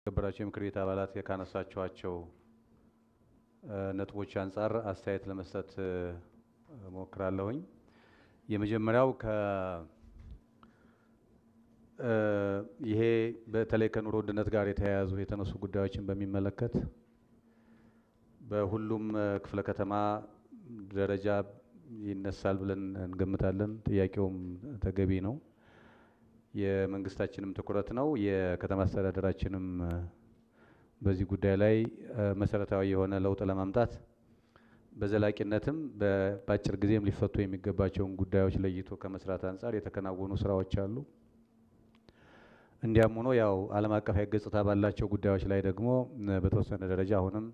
የተከበራችሁ የምክር ቤት አባላት ካነሳችኋቸው ነጥቦች አንፃር አስተያየት ለመስጠት ሞክራለሁኝ። የመጀመሪያው ይሄ በተለይ ከኑሮ ውድነት ጋር የተያያዙ የተነሱ ጉዳዮችን በሚመለከት በሁሉም ክፍለ ከተማ ደረጃ ይነሳል ብለን እንገምታለን። ጥያቄውም ተገቢ ነው። የመንግስታችንም ትኩረት ነው። የከተማ አስተዳደራችንም በዚህ ጉዳይ ላይ መሰረታዊ የሆነ ለውጥ ለማምጣት በዘላቂነትም በአጭር ጊዜም ሊፈቱ የሚገባቸውን ጉዳዮች ለይቶ ከመስራት አንፃር የተከናወኑ ስራዎች አሉ። እንዲያም ሆኖ ያው ዓለም አቀፋዊ ገጽታ ባላቸው ጉዳዮች ላይ ደግሞ በተወሰነ ደረጃ አሁንም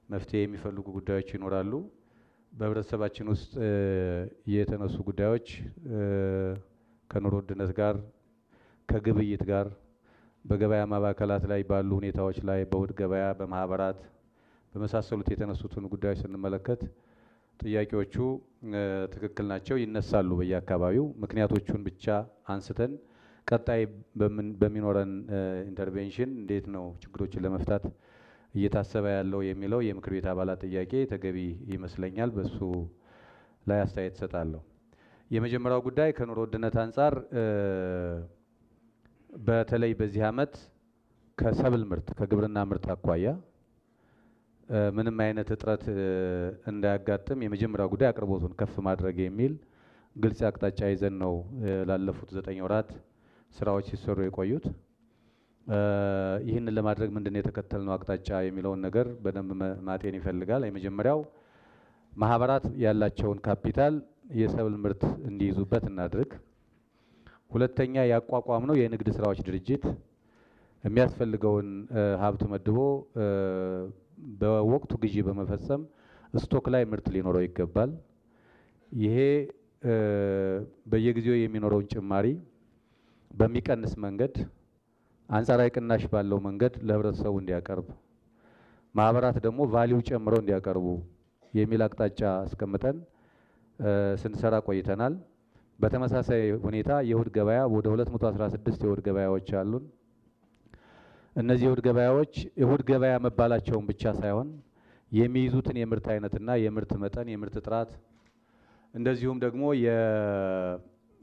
መፍትሄ የሚፈልጉ ጉዳዮች ይኖራሉ። በህብረተሰባችን ውስጥ የተነሱ ጉዳዮች ከኑሮ ውድነት ጋር ከግብይት ጋር በገበያ ማዕከላት ላይ ባሉ ሁኔታዎች ላይ በውድ ገበያ በማህበራት በመሳሰሉት የተነሱትን ጉዳዮች ስንመለከት ጥያቄዎቹ ትክክል ናቸው፣ ይነሳሉ በየአካባቢው። ምክንያቶቹን ብቻ አንስተን ቀጣይ በሚኖረን ኢንተርቬንሽን እንዴት ነው ችግሮችን ለመፍታት እየታሰበ ያለው የሚለው የምክር ቤት አባላት ጥያቄ ተገቢ ይመስለኛል። በሱ ላይ አስተያየት እሰጣለሁ። የመጀመሪያው ጉዳይ ከኑሮ ውድነት አንፃር በተለይ በዚህ ዓመት ከሰብል ምርት ከግብርና ምርት አኳያ ምንም አይነት እጥረት እንዳያጋጥም የመጀመሪያው ጉዳይ አቅርቦቱን ከፍ ማድረግ የሚል ግልጽ አቅጣጫ ይዘን ነው ላለፉት 9 ወራት ስራዎች ሲሰሩ የቆዩት። ይህንን ለማድረግ ምንድነው የተከተልነው አቅጣጫ የሚለውን ነገር በደንብ ማጤን ይፈልጋል። የመጀመሪያው ማህበራት ያላቸውን ካፒታል የሰብል ምርት እንዲይዙበት እናድርግ። ሁለተኛ ያቋቋምነው የንግድ ስራዎች ድርጅት የሚያስፈልገውን ሀብት መድቦ በወቅቱ ግዢ በመፈጸም ስቶክ ላይ ምርት ሊኖረው ይገባል። ይሄ በየጊዜው የሚኖረውን ጭማሪ በሚቀንስ መንገድ አንጻራዊ ቅናሽ ባለው መንገድ ለህብረተሰቡ እንዲያቀርብ፣ ማህበራት ደግሞ ቫልዩ ጨምረው እንዲያቀርቡ የሚል አቅጣጫ አስቀምጠን ስንሰራ ቆይተናል። በተመሳሳይ ሁኔታ የእሁድ ገበያ ወደ 216 የእሁድ ገበያዎች አሉን። እነዚህ የእሁድ ገበያዎች እሁድ ገበያ መባላቸውን ብቻ ሳይሆን የሚይዙትን የምርት አይነትና የምርት መጠን፣ የምርት ጥራት እንደዚሁም ደግሞ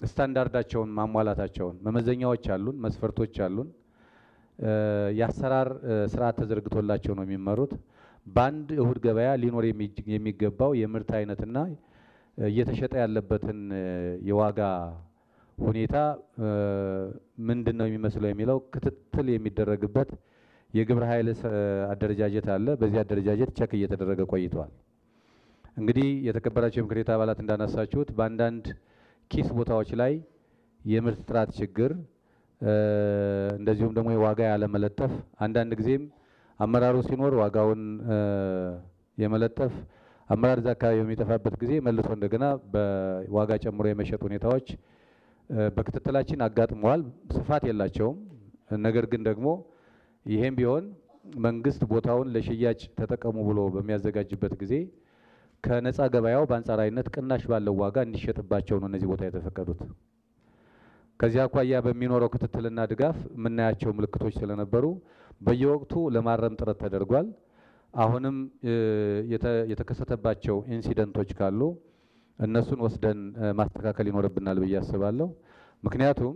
የስታንዳርዳቸውን ማሟላታቸውን መመዘኛዎች አሉን፣ መስፈርቶች አሉን። የአሰራር ስርዓት ተዘርግቶላቸው ነው የሚመሩት። በአንድ እሁድ ገበያ ሊኖር የሚገባው የምርት አይነትና እየተሸጠ ያለበትን የዋጋ ሁኔታ ምንድነው የሚመስለው የሚለው ክትትል የሚደረግበት የግብረ ኃይል አደረጃጀት አለ። በዚህ አደረጃጀት ቸክ እየተደረገ ቆይቷል። እንግዲህ የተከበራችሁ የምክር ቤት አባላት እንዳነሳችሁት በአንዳንድ ኪስ ቦታዎች ላይ የምርት ጥራት ችግር እንደዚሁም ደግሞ የዋጋ ያለመለጠፍ አንዳንድ ጊዜም አመራሩ ሲኖር ዋጋውን የመለጠፍ አመራር እዛ አካባቢ በሚጠፋበት ጊዜ መልሶ እንደገና በዋጋ ጨምሮ የመሸጥ ሁኔታዎች በክትትላችን አጋጥመዋል። ስፋት የላቸውም። ነገር ግን ደግሞ ይሄም ቢሆን መንግስት ቦታውን ለሽያጭ ተጠቀሙ ብሎ በሚያዘጋጅበት ጊዜ ከነፃ ገበያው በአንጻራዊነት ቅናሽ ባለው ዋጋ እንዲሸጥባቸው ነው እነዚህ ቦታ የተፈቀዱት። ከዚያ አኳያ በሚኖረው ክትትልና ድጋፍ የምናያቸው ምልክቶች ስለነበሩ በየወቅቱ ለማረም ጥረት ተደርጓል። አሁንም የተከሰተባቸው ኢንሲደንቶች ካሉ እነሱን ወስደን ማስተካከል ይኖርብናል ብዬ አስባለሁ። ምክንያቱም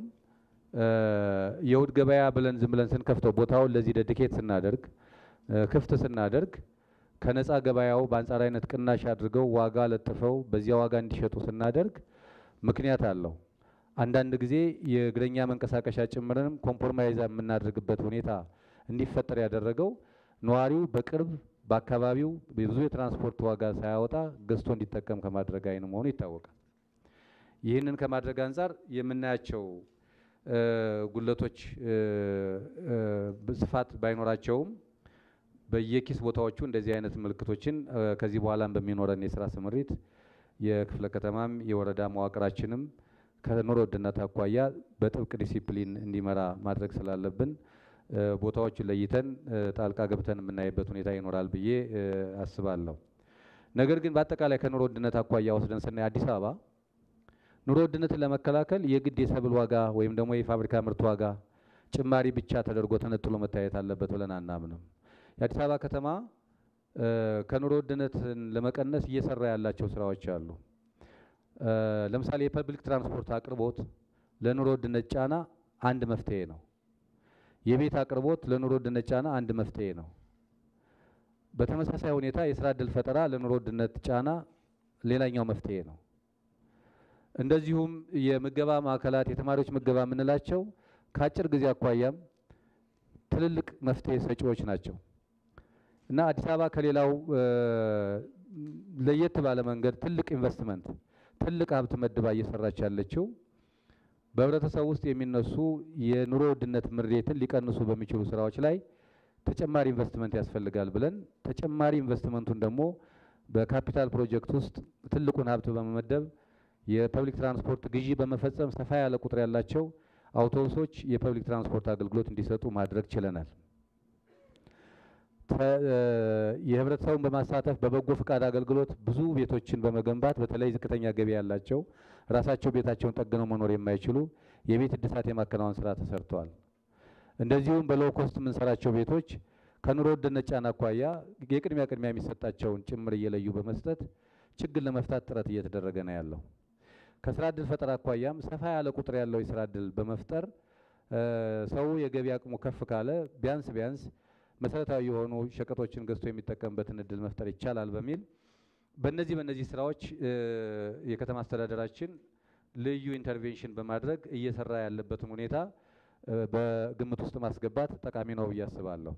የእሁድ ገበያ ብለን ዝም ብለን ስንከፍተው ቦታውን ለዚህ ዴዲኬት ስናደርግ ክፍት ስናደርግ ከነፃ ገበያው በአንጻራዊነት ቅናሽ አድርገው ዋጋ ለጥፈው በዚያ ዋጋ እንዲሸጡ ስናደርግ ምክንያት አለው። አንዳንድ ጊዜ የእግረኛ መንቀሳቀሻ ጭምርንም ኮምፕሮማይዝ የምናደርግበት ሁኔታ እንዲፈጠር ያደረገው ነዋሪው በቅርብ በአካባቢው ብዙ የትራንስፖርት ዋጋ ሳያወጣ ገዝቶ እንዲጠቀም ከማድረግ አይን መሆኑ ይታወቃል። ይህንን ከማድረግ አንፃር የምናያቸው ጉለቶች ስፋት ባይኖራቸውም በየኪስ ቦታዎቹ እንደዚህ አይነት ምልክቶችን ከዚህ በኋላም በሚኖረን የስራ ስምሪት የክፍለ ከተማም የወረዳ መዋቅራችንም ከኑሮ ውድነት አኳያ በጥብቅ ዲሲፕሊን እንዲመራ ማድረግ ስላለብን ቦታዎችን ለይተን ጣልቃ ገብተን የምናይበት ሁኔታ ይኖራል ብዬ አስባለሁ። ነገር ግን በአጠቃላይ ከኑሮ ውድነት አኳያ ወስደን ስናይ አዲስ አበባ ኑሮ ውድነትን ለመከላከል የግድ የሰብል ዋጋ ወይም ደግሞ የፋብሪካ ምርት ዋጋ ጭማሪ ብቻ ተደርጎ ተነጥሎ መታየት አለበት ብለን አናምንም። የአዲስ አበባ ከተማ ከኑሮ ውድነትን ለመቀነስ እየሰራ ያላቸው ስራዎች አሉ። ለምሳሌ የፐብሊክ ትራንስፖርት አቅርቦት ለኑሮ ውድነት ጫና አንድ መፍትሄ ነው። የቤት አቅርቦት ለኑሮ ውድነት ጫና አንድ መፍትሄ ነው። በተመሳሳይ ሁኔታ የስራ ዕድል ፈጠራ ለኑሮ ውድነት ጫና ሌላኛው መፍትሄ ነው። እንደዚሁም የምገባ ማዕከላት የተማሪዎች ምገባ የምንላቸው ከአጭር ጊዜ አኳያም ትልልቅ መፍትሄ ሰጪዎች ናቸው እና አዲስ አበባ ከሌላው ለየት ባለ መንገድ ትልቅ ኢንቨስትመንት ትልቅ ሀብት መድባ እየሰራች ያለችው በህብረተሰቡ ውስጥ የሚነሱ የኑሮ ውድነት ምሬትን ሊቀንሱ በሚችሉ ስራዎች ላይ ተጨማሪ ኢንቨስትመንት ያስፈልጋል ብለን ተጨማሪ ኢንቨስትመንቱን ደግሞ በካፒታል ፕሮጀክት ውስጥ ትልቁን ሀብት በመመደብ የፐብሊክ ትራንስፖርት ግዢ በመፈጸም ሰፋ ያለ ቁጥር ያላቸው አውቶቡሶች የፐብሊክ ትራንስፖርት አገልግሎት እንዲሰጡ ማድረግ ችለናል። የህብረተሰቡን በማሳተፍ በበጎ ፍቃድ አገልግሎት ብዙ ቤቶችን በመገንባት በተለይ ዝቅተኛ ገቢ ያላቸው ራሳቸው ቤታቸውን ጠግነው መኖር የማይችሉ የቤት እድሳት የማከናወን ስራ ተሰርተዋል። እንደዚሁም በሎው ኮስት የምንሰራቸው ቤቶች ከኑሮ ውድነት ጫና አኳያ የቅድሚያ የሚሰጣቸውን ጭምር እየለዩ በመስጠት ችግር ለመፍታት ጥረት እየተደረገ ነው ያለው። ከስራ ዕድል ፈጠራ አኳያም ሰፋ ያለ ቁጥር ያለው የስራ ዕድል በመፍጠር ሰው የገቢ አቅሙ ከፍ ካለ ቢያንስ መሰረታዊ የሆኑ ሸቀጦችን ገዝቶ የሚጠቀምበትን እድል መፍጠር ይቻላል በሚል በእነዚህ ስራዎች የከተማ አስተዳደራችን ልዩ ኢንተርቬንሽን በማድረግ እየሰራ ያለበትን ሁኔታ በግምት ውስጥ ማስገባት ጠቃሚ ነው ብዬ አስባለሁ።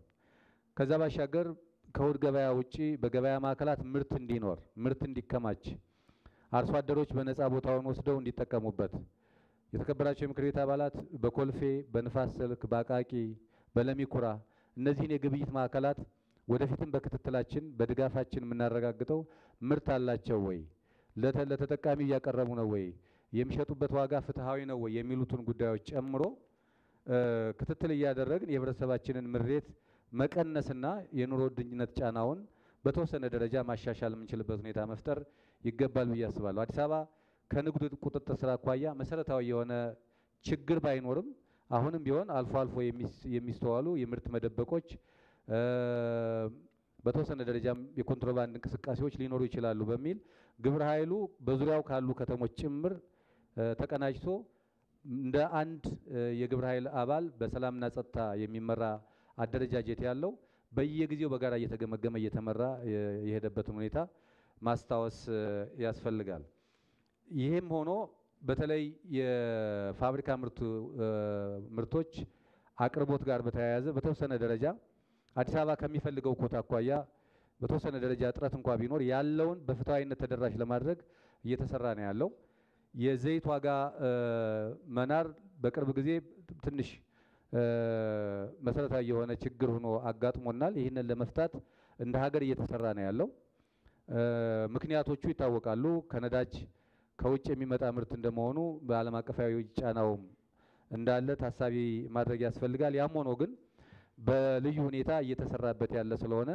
ከዛ ባሻገር ከእሁድ ገበያ ውጪ በገበያ ማዕከላት ምርት እንዲኖር ምርት እንዲከማች አርሶ አደሮች በነፃ ቦታውን ወስደው እንዲጠቀሙበት የተከበራቸው የምክር ቤት አባላት በኮልፌ፣ በንፋስ ስልክ፣ በአቃቂ፣ በለሚኩራ እነዚህን የግብይት ማዕከላት ወደፊትም በክትትላችን በድጋፋችን የምናረጋግጠው ምርት አላቸው ወይ፣ ለተጠቃሚ እያቀረቡ ነው ወይ፣ የሚሸጡበት ዋጋ ፍትሃዊ ነው ወይ የሚሉትን ጉዳዮች ጨምሮ ክትትል እያደረግን የህብረተሰባችንን ምሬት መቀነስና የኑሮ ውድነት ጫናውን በተወሰነ ደረጃ ማሻሻል የምንችልበት ሁኔታ መፍጠር ይገባል ብዬ አስባለሁ። አዲስ አበባ ከንግዱ ቁጥጥር ስራ አኳያ መሰረታዊ የሆነ ችግር ባይኖርም አሁንም ቢሆን አልፎ አልፎ የሚስተዋሉ የምርት መደበቆች በተወሰነ ደረጃም የኮንትሮባንድ እንቅስቃሴዎች ሊኖሩ ይችላሉ በሚል ግብረ ኃይሉ በዙሪያው ካሉ ከተሞች ጭምር ተቀናጅቶ እንደ አንድ የግብረ ኃይል አባል በሰላምና ጸጥታ የሚመራ አደረጃጀት ያለው በየጊዜው በጋራ እየተገመገመ እየተመራ የሄደበትን ሁኔታ ማስታወስ ያስፈልጋል። ይህም ሆኖ በተለይ የፋብሪካ ምርቶች አቅርቦት ጋር በተያያዘ በተወሰነ ደረጃ አዲስ አበባ ከሚፈልገው ኮታ አኳያ በተወሰነ ደረጃ እጥረት እንኳ ቢኖር ያለውን በፍትሃዊነት ተደራሽ ለማድረግ እየተሰራ ነው ያለው። የዘይት ዋጋ መናር በቅርብ ጊዜ ትንሽ መሰረታዊ የሆነ ችግር ሆኖ አጋጥሞናል። ይህንን ለመፍታት እንደ ሀገር እየተሰራ ነው ያለው። ምክንያቶቹ ይታወቃሉ። ከነዳጅ ከውጭ የሚመጣ ምርት እንደመሆኑ በዓለም አቀፋዊ ጫናውም እንዳለ ታሳቢ ማድረግ ያስፈልጋል። ያም ሆኖ ግን በልዩ ሁኔታ እየተሰራበት ያለ ስለሆነ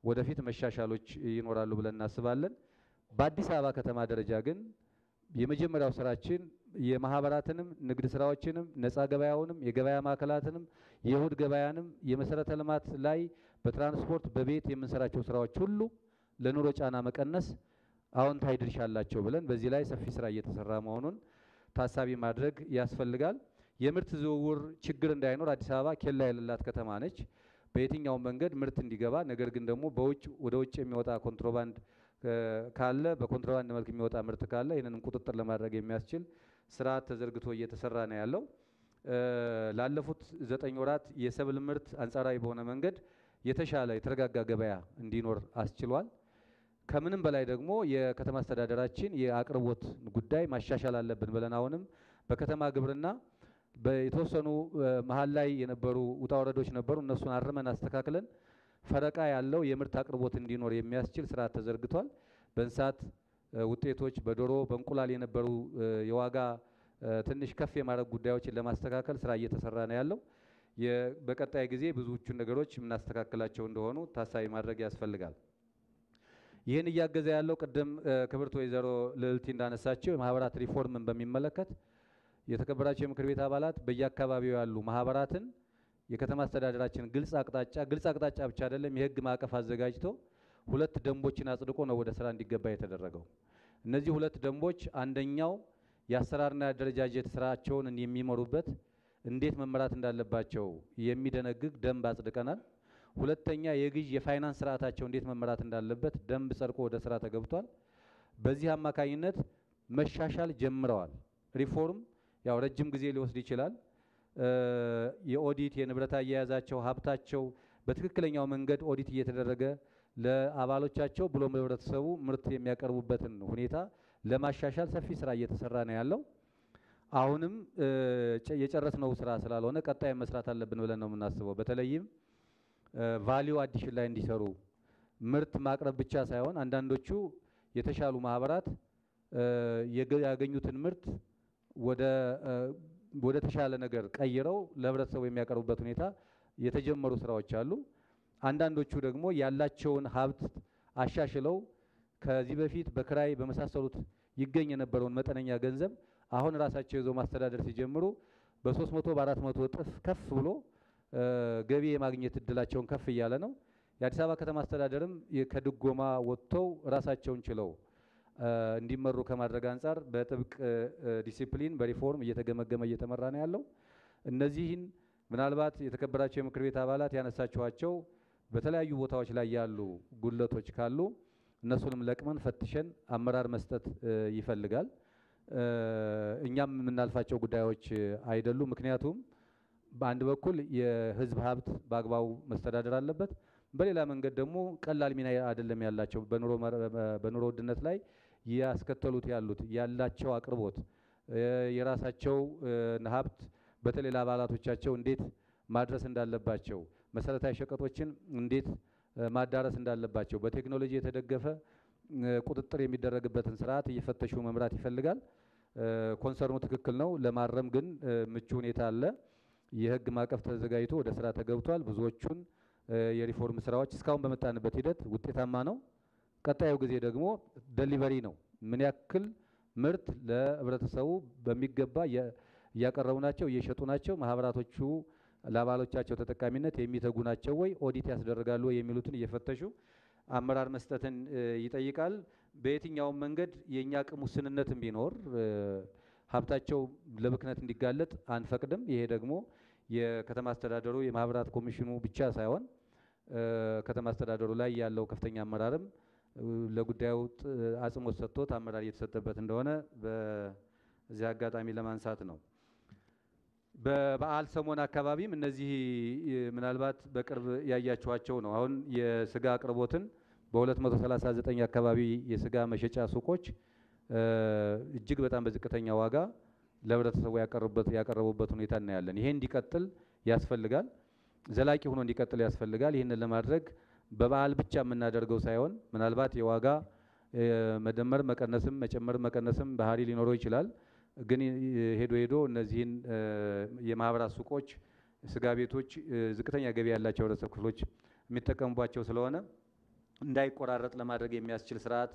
ወደፊት መሻሻሎች ይኖራሉ ብለን እናስባለን። በአዲስ አበባ ከተማ ደረጃ ግን የመጀመሪያው ስራችን የማህበራትንም ንግድ ስራዎችንም ነፃ ገበያውንም የገበያ ማዕከላትንም የእሁድ ገበያንም የመሰረተ ልማት ላይ በትራንስፖርት በቤት የምንሰራቸው ስራዎች ሁሉ ለኑሮ ጫና መቀነስ አዎንታዊ ድርሻ አላቸው ብለን በዚህ ላይ ሰፊ ስራ እየተሰራ መሆኑን ታሳቢ ማድረግ ያስፈልጋል። የምርት ዝውውር ችግር እንዳይኖር አዲስ አበባ ኬላ የሌላት ከተማ ነች። በየትኛውም መንገድ ምርት እንዲገባ ነገር ግን ደግሞ ወደ ውጭ የሚወጣ ኮንትሮባንድ ካለ በኮንትሮባንድ መልክ የሚወጣ ምርት ካለ ይህንንም ቁጥጥር ለማድረግ የሚያስችል ስርዓት ተዘርግቶ እየተሰራ ነው ያለው። ላለፉት 9 ወራት የሰብል ምርት አንጻራዊ በሆነ መንገድ የተሻለ የተረጋጋ ገበያ እንዲኖር አስችሏል። ከምንም በላይ ደግሞ የከተማ አስተዳደራችን የአቅርቦት ጉዳይ ማሻሻል አለብን ብለን አሁንም በከተማ ግብርና በተወሰኑ መሀል ላይ የነበሩ ውጣ ወረዶች ነበሩ። እነሱን አርመን አስተካክለን ፈረቃ ያለው የምርት አቅርቦት እንዲኖር የሚያስችል ስርዓት ተዘርግቷል። በእንስሳት ውጤቶች በዶሮ በእንቁላል የነበሩ የዋጋ ትንሽ ከፍ የማድረግ ጉዳዮችን ለማስተካከል ስራ እየተሰራ ነው ያለው። በቀጣይ ጊዜ ብዙዎቹን ነገሮች የምናስተካክላቸው እንደሆኑ ታሳቢ ማድረግ ያስፈልጋል። ይህን እያገዘ ያለው ቅድም ክብርት ወይዘሮ ልዕልቲ እንዳነሳቸው የማህበራት ሪፎርምን በሚመለከት የተከበራቸው የምክር ቤት አባላት በየአካባቢው ያሉ ማህበራትን የከተማ አስተዳደራችን ግልጽ አቅጣጫ ብቻ አይደለም የህግ ማዕቀፍ አዘጋጅቶ 2 ደንቦችን አጽድቆ ነው ወደ ስራ እንዲገባ የተደረገው። እነዚህ 2 ደንቦች አንደኛው የአሰራርና የአደረጃጀት ስራቸውን የሚመሩበት እንዴት መመራት እንዳለባቸው የሚደነግግ ደንብ አጽድቀናል። ሁለተኛ የግዥ የፋይናንስ ስርዓታቸው እንዴት መመራት እንዳለበት ደንብ ጸድቆ ወደ ስራ ተገብቷል። በዚህ አማካኝነት መሻሻል ጀምረዋል። ሪፎርም ያው ረጅም ጊዜ ሊወስድ ይችላል። የኦዲት የንብረት አያያዛቸው ሀብታቸው በትክክለኛው መንገድ ኦዲት እየተደረገ ለአባሎቻቸው ብሎም ለህብረተሰቡ ምርት የሚያቀርቡበትን ሁኔታ ለማሻሻል ሰፊ ስራ እየተሰራ ነው ያለው። አሁንም የጨረስነው ስራ ስላልሆነ ቀጣይ መስራት አለብን ብለን ነው የምናስበው። በተለይም ቫልዩ አዲሽን ላይ እንዲሰሩ ምርት ማቅረብ ብቻ ሳይሆን አንዳንዶቹ የተሻሉ ማህበራት ያገኙትን ምርት ወደ ተሻለ ነገር ቀይረው ለህብረተሰቡ የሚያቀርቡበት ሁኔታ የተጀመሩ ስራዎች አሉ። አንዳንዶቹ ደግሞ ያላቸውን ሀብት አሻሽለው ከዚህ በፊት በክራይ በመሳሰሉት ይገኝ የነበረውን መጠነኛ ገንዘብ አሁን ራሳቸው ይዘው ማስተዳደር ሲጀምሩ በ300 በ400 እጥፍ ከፍ ብሎ ገቢ የማግኘት እድላቸውን ከፍ እያለ ነው። የአዲስ አበባ ከተማ አስተዳደርም ከድጎማ ወጥተው ራሳቸውን ችለው እንዲመሩ ከማድረግ አንጻር በጥብቅ ዲሲፕሊን በሪፎርም እየተገመገመ እየተመራ ነው ያለው። እነዚህን ምናልባት የተከበራቸው የምክር ቤት አባላት ያነሳችኋቸው በተለያዩ ቦታዎች ላይ ያሉ ጉድለቶች ካሉ እነሱንም ለቅመን ፈትሸን አመራር መስጠት ይፈልጋል። እኛም የምናልፋቸው ጉዳዮች አይደሉም። ምክንያቱም በአንድ በኩል የህዝብ ሀብት በአግባቡ መስተዳደር አለበት። በሌላ መንገድ ደግሞ ቀላል ሚና አይደለም ያላቸው በኑሮ ውድነት ላይ ያስከተሉት ያላቸው አቅርቦት የራሳቸው ሀብት በተለይ ለአባላቶቻቸው እንዴት ማድረስ እንዳለባቸው መሰረታዊ ሸቀጦችን እንዴት ማዳረስ እንዳለባቸው በቴክኖሎጂ የተደገፈ ቁጥጥር የሚደረግበትን ስርዓት እየፈተሹ መምራት ይፈልጋል። ኮንሰርኑ ትክክል ነው። ለማረም ግን ምቹ ሁኔታ አለ። የህግ ማዕቀፍ ተዘጋጅቶ ወደ ስራ ተገብቷል። ብዙዎቹን የሪፎርም ስራዎች እስካሁን በመጣንበት ሂደት ውጤታማ ነው። ቀጣዩ ጊዜ ደግሞ ዴሊቨሪ ነው። ምን ያክል ምርት ለህብረተሰቡ በሚገባ እያቀረቡ ናቸው፣ እየሸጡ ናቸው፣ ማህበራቶቹ ለአባሎቻቸው ተጠቃሚነት የሚተጉ ናቸው ወይ፣ ኦዲት ያስደርጋሉ ወይ የሚሉትን እየፈተሹ አመራር መስጠትን ይጠይቃል። በየትኛውም መንገድ የኛ አቅም ውስንነትም ቢኖር ሀብታቸው ለብክነት እንዲጋለጥ አንፈቅድም። ይሄ ደግሞ የከተማ አስተዳደሩ የማህበራት ኮሚሽኑ ብቻ ሳይሆን ከተማ አስተዳደሩ ላይ ያለው ከፍተኛ አመራርም ለጉዳዩ አጽንኦት ሰጥቶት አመራር እየተሰጠበት እንደሆነ በዚህ አጋጣሚ ለማንሳት ነው። በበዓል ሰሞን አካባቢም እነዚህ ምናልባት በቅርብ ያያችኋቸው ነው። አሁን የስጋ አቅርቦትን በ239 አካባቢ የስጋ መሸጫ ሱቆች እጅግ በጣም በዝቅተኛ ዋጋ ለህብረተሰቡ ያቀረቡበት ሁኔታ እናያለን። ይሄ እንዲቀጥል ያስፈልጋል። ዘላቂ ሆኖ እንዲቀጥል ያስፈልጋል። ይህንን ለማድረግ በበዓል ብቻ የምናደርገው ሳይሆን ምናልባት የዋጋ መደመር መቀነስም መጨመር መቀነስም ባህሪ ሊኖረው ይችላል። ግን ሄዶ እነዚህን የማህበራት ሱቆች፣ ስጋ ቤቶች ዝቅተኛ ገቢ ያላቸው ህብረተሰብ ክፍሎች የሚጠቀሙባቸው ስለሆነ እንዳይቆራረጥ ለማድረግ የሚያስችል ስርዓት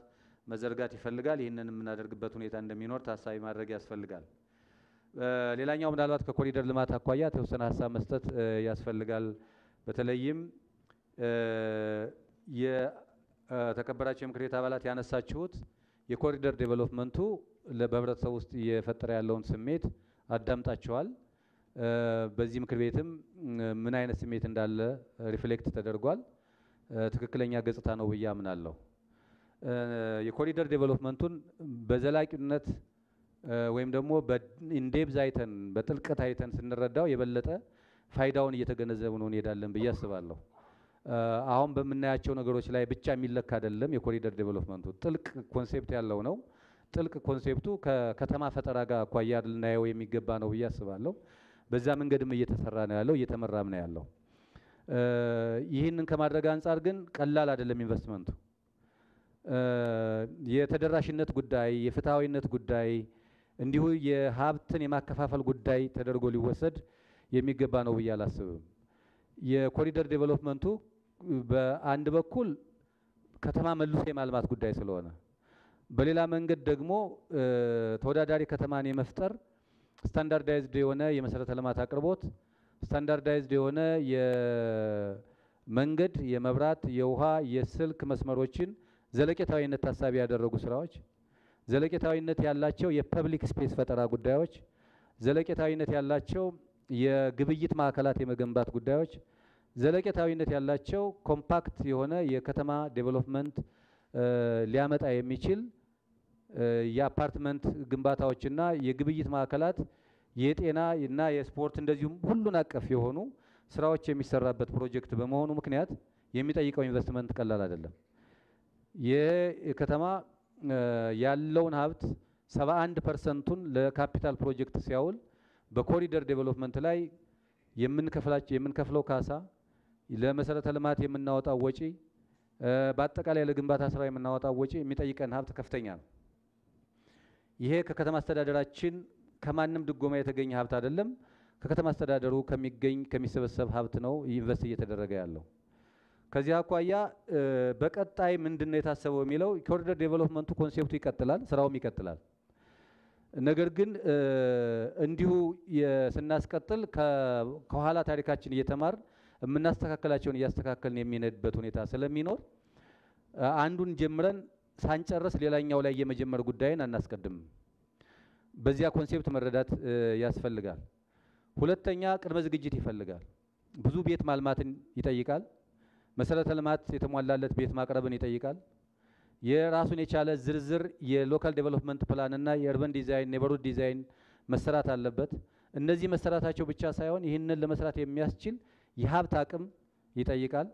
መዘርጋት ይፈልጋል። ይህንን የምናደርግበት ሁኔታ እንደሚኖር ታሳቢ ማድረግ ያስፈልጋል። ሌላኛው ምናልባት ከኮሪደር ልማት አኳያ የተወሰነ ሀሳብ መስጠት ያስፈልጋል። በተለይም የተከበራቸው የምክር ቤት አባላት ያነሳችሁት የኮሪደር ዴቨሎፕመንቱ በህብረተሰቡ ውስጥ እየፈጠረ ያለውን ስሜት አዳምጣችኋል። በዚህ ምክር ቤትም ምን አይነት ስሜት እንዳለ ሪፍሌክት ተደርጓል። ትክክለኛ ገጽታ ነው ብዬ አምናለሁ። የኮሪደር ዴቨሎፕመንቱን በዘላቂነት ወይም ደግሞ በኢንዴፕዝ አይተን በጥልቀት አይተን ስንረዳው የበለጠ ፋይዳውን እየተገነዘብን እንሄዳለን ብዬ አስባለሁ። አሁን በምናያቸው ነገሮች ላይ ብቻ የሚለካ አይደለም። የኮሪደር ዴቨሎፕመንቱ ጥልቅ ኮንሴፕት ያለው ነው። ጥልቅ ኮንሴፕቱ ከከተማ ፈጠራ ጋር አኳያ ልናየው የሚገባ ነው ብዬ አስባለሁ። በዛ መንገድም እየተሰራ ነው ያለው፣ እየተመራም ነው ያለው። ይህንን ከማድረግ አንጻር ግን ቀላል አይደለም ኢንቨስትመንቱ። የተደራሽነት ጉዳይ፣ የፍትሃዊነት ጉዳይ እንዲሁ የሀብትን የማከፋፈል ጉዳይ ተደርጎ ሊወሰድ የሚገባ ነው ብዬ አላስብም። የኮሪደር ዴቨሎፕመንቱ በአንድ በኩል ከተማ መልሶ የማልማት ጉዳይ ስለሆነ፣ በሌላ መንገድ ደግሞ ተወዳዳሪ ከተማን የመፍጠር ስታንዳርዳይዝድ የሆነ የመሰረተ ልማት አቅርቦት፣ ስታንዳርዳይዝድ የሆነ የመንገድ፣ የመብራት፣ የውሃ፣ የስልክ መስመሮችን ዘለቄታዊነት ታሳቢ ያደረጉ ስራዎች፣ ዘለቄታዊነት ያላቸው የፐብሊክ ስፔስ ፈጠራ ጉዳዮች፣ ዘለቄታዊነት ያላቸው የግብይት ማዕከላት የመገንባት ጉዳዮች፣ ዘለቄታዊነት ያላቸው ኮምፓክት የሆነ የከተማ ዴቨሎፕመንት ሊያመጣ የሚችል የአፓርትመንት ግንባታዎችና የግብይት ማዕከላት፣ የጤና እና የስፖርት እንደዚሁም ሁሉን አቀፍ የሆኑ ስራዎች የሚሰራበት ፕሮጀክት በመሆኑ ምክንያት የሚጠይቀው ኢንቨስትመንት ቀላል አይደለም። የከተማ ያለውን ሀብት 71%ን ለካፒታል ፕሮጀክት ሲያውል በኮሪደር ዴቨሎፕመንት ላይ የምንከፍለው ካሳ፣ ለመሰረተ ልማት የምናወጣው ወጪ፣ በአጠቃላይ ለግንባታ ስራ የምናወጣው ወጪ የሚጠይቀን ሀብት ከፍተኛ ነው። ይሄ ከከተማ አስተዳደራችን ከማንም ድጎማ የተገኘ ሀብት አይደለም። ከከተማ አስተዳደሩ ከሚሰበሰብ ሀብት ነው ኢንቨስት እየተደረገ ያለው። ከዚህ አኳያ በቀጣይ ምንድነው የታሰበው የሚለው ኮሪደር ዴቨሎፕመንቱ ኮንሴፕቱ ይቀጥላል፣ ስራውም ይቀጥላል። ነገር ግን እንዲሁ ስናስቀጥል ከኋላ ታሪካችን እየተማር የምናስተካከላቸውን እያስተካከልን የሚነድበት ሁኔታ ስለሚኖር አንዱን ጀምረን ሳንጨርስ ሌላኛው ላይ የመጀመር ጉዳይን አናስቀድም። በዚያ ኮንሴፕት መረዳት ያስፈልጋል። ሁለተኛ ቅድመ ዝግጅት ይፈልጋል። ብዙ ቤት ማልማትን ይጠይቃል። መሰረተ ልማት የተሟላለት ቤት ማቅረብን ይጠይቃል። የራሱን የቻለ ዝርዝር የሎካል ዴቨሎፕመንት ፕላን እና የአርበን ዲዛይን ኔበርሁድ ዲዛይን መሰራት አለበት። እነዚህ መሰራታቸው ብቻ ሳይሆን ይህንን ለመስራት የሚያስችል የሀብት አቅም ይጠይቃል።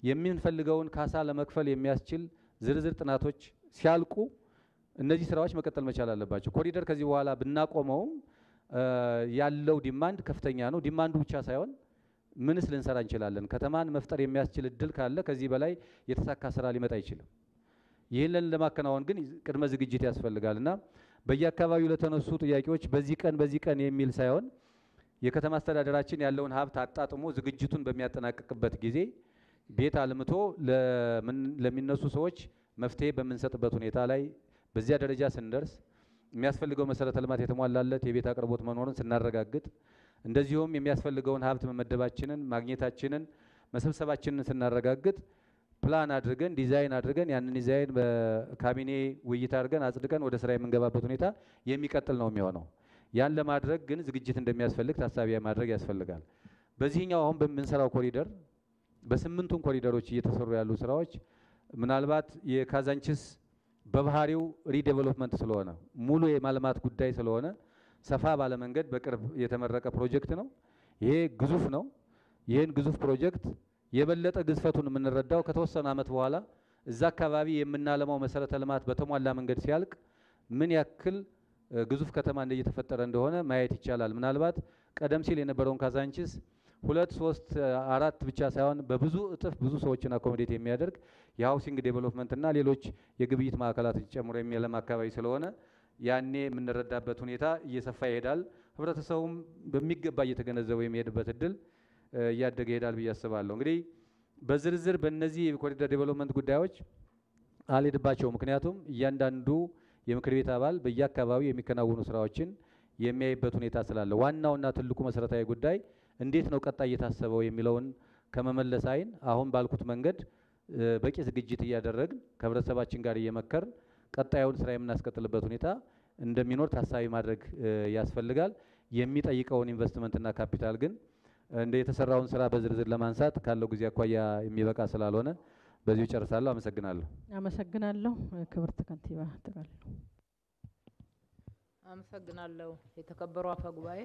የምንፈልገውን ካሳ ለመክፈል የሚያስችል ዝርዝር ጥናቶች ሲያልቁ እነዚህ ስራዎች መቀጠል መቻል አለባቸው። ኮሪደር ከዚህ በኋላ ብናቆመውም ያለው ዲማንድ ከፍተኛ ነው። ዲማንዱ ብቻ ሳይሆን ምንስ ልንሰራ እንችላለን? ከተማን መፍጠር የሚያስችል እድል ካለ ከዚህ በላይ የተሳካ ስራ ሊመጣ አይችልም። ይህንን ለማከናወን ግን ቅድመ ዝግጅት ያስፈልጋልና በየአካባቢው ለተነሱ ጥያቄዎች በዚህ ቀን የሚል ሳይሆን የከተማ አስተዳደራችን ያለውን ሀብት አጣጥሞ ዝግጅቱን በሚያጠናቅቅበት ጊዜ ቤት አልምቶ ለሚነሱ ሰዎች መፍትሄ በምንሰጥበት ሁኔታ ላይ በዚያ ደረጃ ስንደርስ የሚያስፈልገው መሰረተ ልማት የተሟላለት የቤት አቅርቦት መኖሩን ስናረጋግጥ እንደዚሁም የሚያስፈልገውን ሀብት መመደባችንን ማግኘታችንን መሰብሰባችንን ስናረጋግጥ ፕላን አድርገን ዲዛይን አድርገን ያንን ዲዛይን በካቢኔ ውይይት አድርገን አጽድቀን ወደ ስራ የምንገባበት ሁኔታ የሚቀጥል ነው የሚሆነው። ያን ለማድረግ ግን ዝግጅት እንደሚያስፈልግ ታሳቢ ማድረግ ያስፈልጋል። በዚህኛው አሁን በምንሰራው ኮሪደር በስምንቱም ኮሪደሮች እየተሰሩ ያሉ ስራዎች ምናልባት የካዛንቺስ በባህሪው ሪዴቨሎፕመንት ስለሆነ ሙሉ የማልማት ጉዳይ ስለሆነ ሰፋ ባለ መንገድ በቅርብ የተመረቀ ፕሮጀክት ነው። ይሄ ግዙፍ ነው። ይሄን ግዙፍ ፕሮጀክት የበለጠ ግዝፈቱን የምንረዳው ከተወሰነ ዓመት በኋላ እዛ አካባቢ የምናለማው መሰረተ ልማት በተሟላ መንገድ ሲያልቅ ምን ያክል ግዙፍ ከተማ እየተፈጠረ እንደሆነ ማየት ይቻላል። ምናልባት ቀደም ሲል የነበረውን ካዛንቺስ 2 3 4 ብቻ ሳይሆን በብዙ እጥፍ ብዙ ሰዎችን አኮሞዴት የሚያደርግ የሃውሲንግ ዴቨሎፕመንት እና ሌሎች የግብይት ማዕከላትን ጨምሮ የሚያለማ አካባቢ ስለሆነ ያኔ የምንረዳበት ሁኔታ እየሰፋ ይሄዳል። ህብረተሰቡም በሚገባ እየተገነዘበው የሚሄድበት እድል እያደገ ይሄዳል ብዬ አስባለሁ። እንግዲህ በዝርዝር በእነዚህ የኮሪደር ዴቨሎፕመንት ጉዳዮች አልሄድባቸው። ምክንያቱም እያንዳንዱ የምክር ቤት አባል በየአካባቢው የሚከናወኑ ስራዎችን የሚያይበት ሁኔታ ስላለ ዋናውና ትልቁ መሰረታዊ ጉዳይ እንዴት ነው ቀጣይ እየታሰበው የሚለውን ከመመለስ አይን አሁን ባልኩት መንገድ በቂ ዝግጅት እያደረግን ከህብረተሰባችን ጋር እየመከርን ቀጣዩን ስራ የምናስቀጥልበት ሁኔታ እንደሚኖር ታሳቢ ማድረግ ያስፈልጋል። የሚጠይቀውን ኢንቨስትመንትና ካፒታል ግን እንደ የተሰራውን ስራ በዝርዝር ለማንሳት ካለው ጊዜ አኳያ የሚበቃ ስላልሆነ በዚሁ ጨርሳለሁ። አመሰግናለሁ። አመሰግናለሁ። ክብርት ከንቲባ ተቃል አመሰግናለሁ። የተከበሩ አፈ ጉባኤ